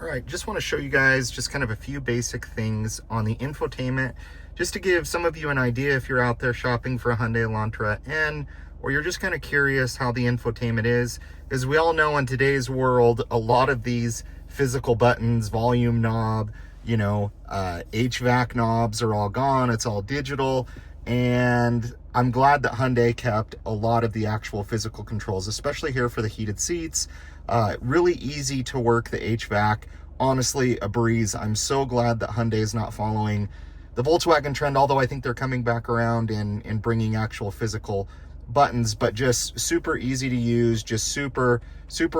All right, just want to show you guys just kind of a few basic things on the infotainment, just to give some of you an idea if you're out there shopping for a Hyundai Elantra N, or you're just kind of curious how the infotainment is. As we all know, in today's world, a lot of these physical buttons, volume knob, HVAC knobs are all gone. It's all digital. And I'm glad that Hyundai kept a lot of the actual physical controls, especially here for the heated seats. Really easy to work the HVAC. Honestly, a breeze. I'm so glad that Hyundai is not following the Volkswagen trend, although I think they're coming back around in bringing actual physical buttons, but just super easy to use, just super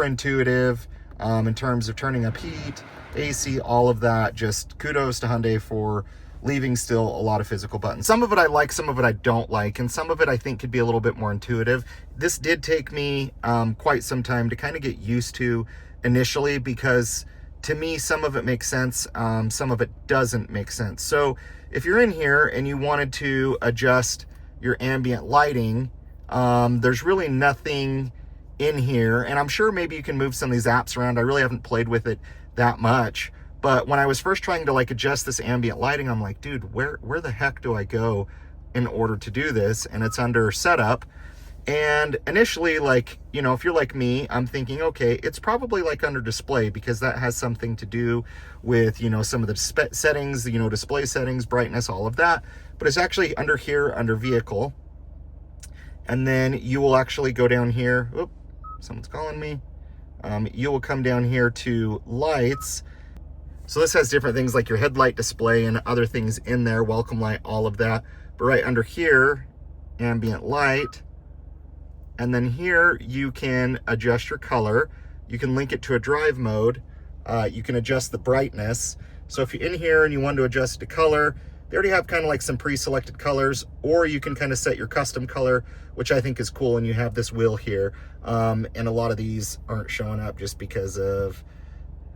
intuitive in terms of turning up heat, AC, all of that. Just kudos to Hyundai for leaving still a lot of physical buttons. Some of it I like, some of it I don't like, and some of it I think could be a little bit more intuitive. This did take me quite some time to kind of get used to initially, because to me, some of it makes sense, some of it doesn't make sense. So if you're in here and you wanted to adjust your ambient lighting, there's really nothing in here. And I'm sure maybe you can move some of these apps around. I really haven't played with it that much. But when I was first trying to adjust this ambient lighting, I'm like, dude, where the heck do I go in order to do this? And it's under setup. And initially, if you're like me, I'm thinking, okay, it's probably under display, because that has something to do with, some of the settings, display settings, brightness, all of that. But it's actually under here, under vehicle. And then you will actually go down here. Oop, someone's calling me. You will come down here to lights. So this has different things like your headlight display and other things in there, welcome light, all of that. But right under here, ambient light. And then here you can adjust your color. You can link it to a drive mode. You can adjust the brightness. So if you're in here and you want to adjust the color, they already have kind of some pre-selected colors, or you can kind of set your custom color, which I think is cool. And you have this wheel here. And a lot of these aren't showing up just because of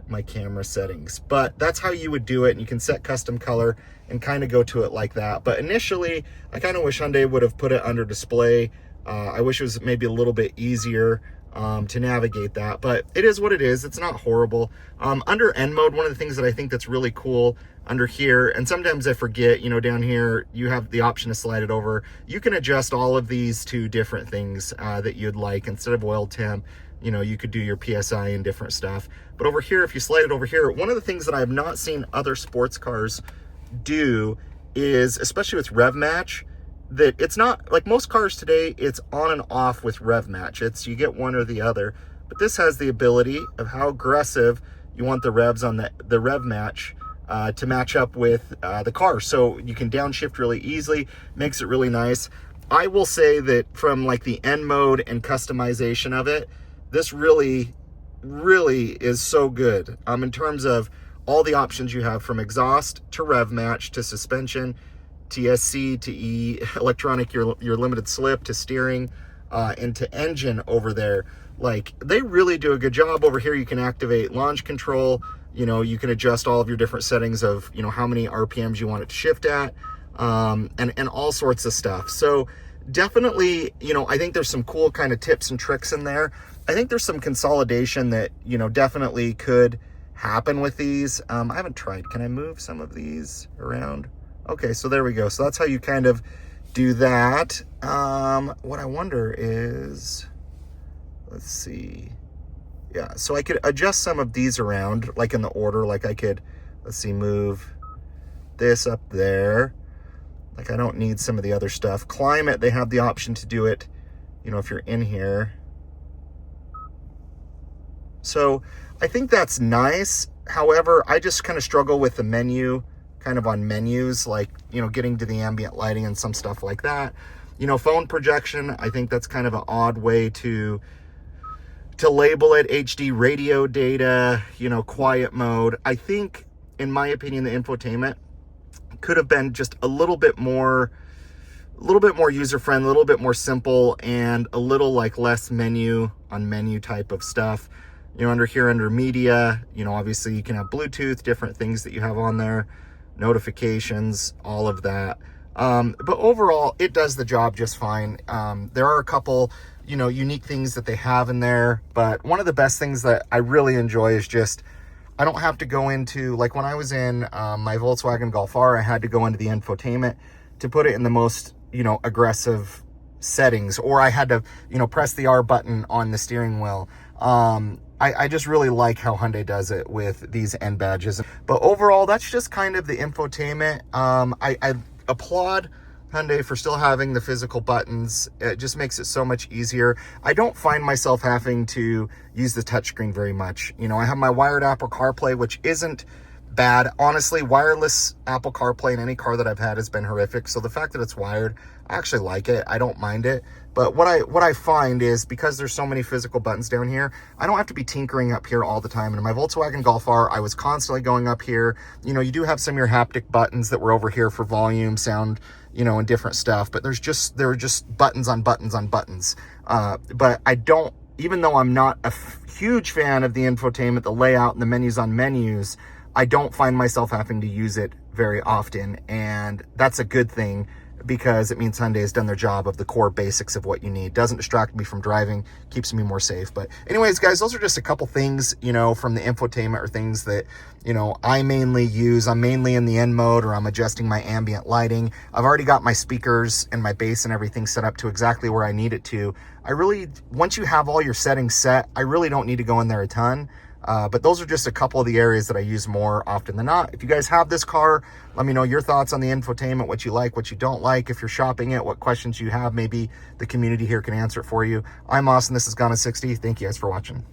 my camera settings, but that's how you would do it. And you can set custom color and kind of go to it like that. But initially, I kind of wish Hyundai would have put it under display. I wish it was maybe a little bit easier to navigate that, but it is what it is. It's not horrible. Under N mode, one of the things that I think that's really cool under here, and sometimes I forget, down here, you have the option to slide it over. You can adjust all of these to different things that you'd like. Instead of oil temp, you could do your PSI and different stuff. But over here, if you slide it over here, one of the things that I have not seen other sports cars do is, especially with rev match, that it's not like most cars today, it's on and off with rev match. It's you get one or the other. But this has the ability of how aggressive you want the revs on the rev match to match up with the car. So you can downshift really easily, makes it really nice. I will say that from the N mode and customization of it, this really is so good in terms of all the options you have, from exhaust to rev match to suspension, TSC to E, electronic, your limited slip, to steering, and to engine over there. They really do a good job. Over here, you can activate launch control. You can adjust all of your different settings of, how many RPMs you want it to shift at, and all sorts of stuff. So definitely, I think there's some cool kind of tips and tricks in there. I think there's some consolidation that, definitely could happen with these. I haven't tried. Can I move some of these around? Okay, so there we go. So that's how you kind of do that. What I wonder is, let's see. Yeah, so I could adjust some of these around, in the order. I could, let's see, move this up there. I don't need some of the other stuff. Climate, they have the option to do it, if you're in here. So I think that's nice. However, I just kind of struggle with the menu, kind of on menus, getting to the ambient lighting and some stuff like that. Phone projection, I think that's kind of an odd way to label it. HD radio data, quiet mode. I think, in my opinion, the infotainment could have been just a little bit more user-friendly, a little bit more simple, and a little less menu on menu type of stuff. Under here, under media, obviously you can have Bluetooth, different things that you have on there, notifications, all of that. But overall, it does the job just fine. There are a couple, unique things that they have in there, but one of the best things that I really enjoy is just I don't have to go into, like when I was in my Volkswagen Golf R, I had to go into the infotainment to put it in the most, aggressive settings, or I had to, press the R button on the steering wheel. I just really like how Hyundai does it with these end badges. But overall, that's just kind of the infotainment. I applaud Hyundai for still having the physical buttons. It just makes it so much easier. I don't find myself having to use the touchscreen very much. I have my wired Apple CarPlay, which isn't bad. Honestly, wireless Apple CarPlay in any car that I've had has been horrific. So the fact that it's wired, I actually like it. I don't mind it. But what I find is, because there's so many physical buttons down here, I don't have to be tinkering up here all the time. And in my Volkswagen Golf R, I was constantly going up here. You do have some of your haptic buttons that were over here for volume, sound, and different stuff. But there are just buttons on buttons on buttons. But I don't, even though I'm not a huge fan of the infotainment, the layout, and the menus on menus, I don't find myself having to use it very often. And that's a good thing, because it means Hyundai has done their job of the core basics of what you need. Doesn't distract me from driving, keeps me more safe. But anyways, guys, those are just a couple things, from the infotainment, or things that, I mainly use. I'm mainly in the N mode, or I'm adjusting my ambient lighting. I've already got my speakers and my bass and everything set up to exactly where I need it to. Once you have all your settings set, I really don't need to go in there a ton. But those are just a couple of the areas that I use more often than not. If you guys have this car, let me know your thoughts on the infotainment, what you like, what you don't like. If you're shopping it, what questions you have, maybe the community here can answer it for you. I'm Austin. This is Gone in 60. Thank you guys for watching.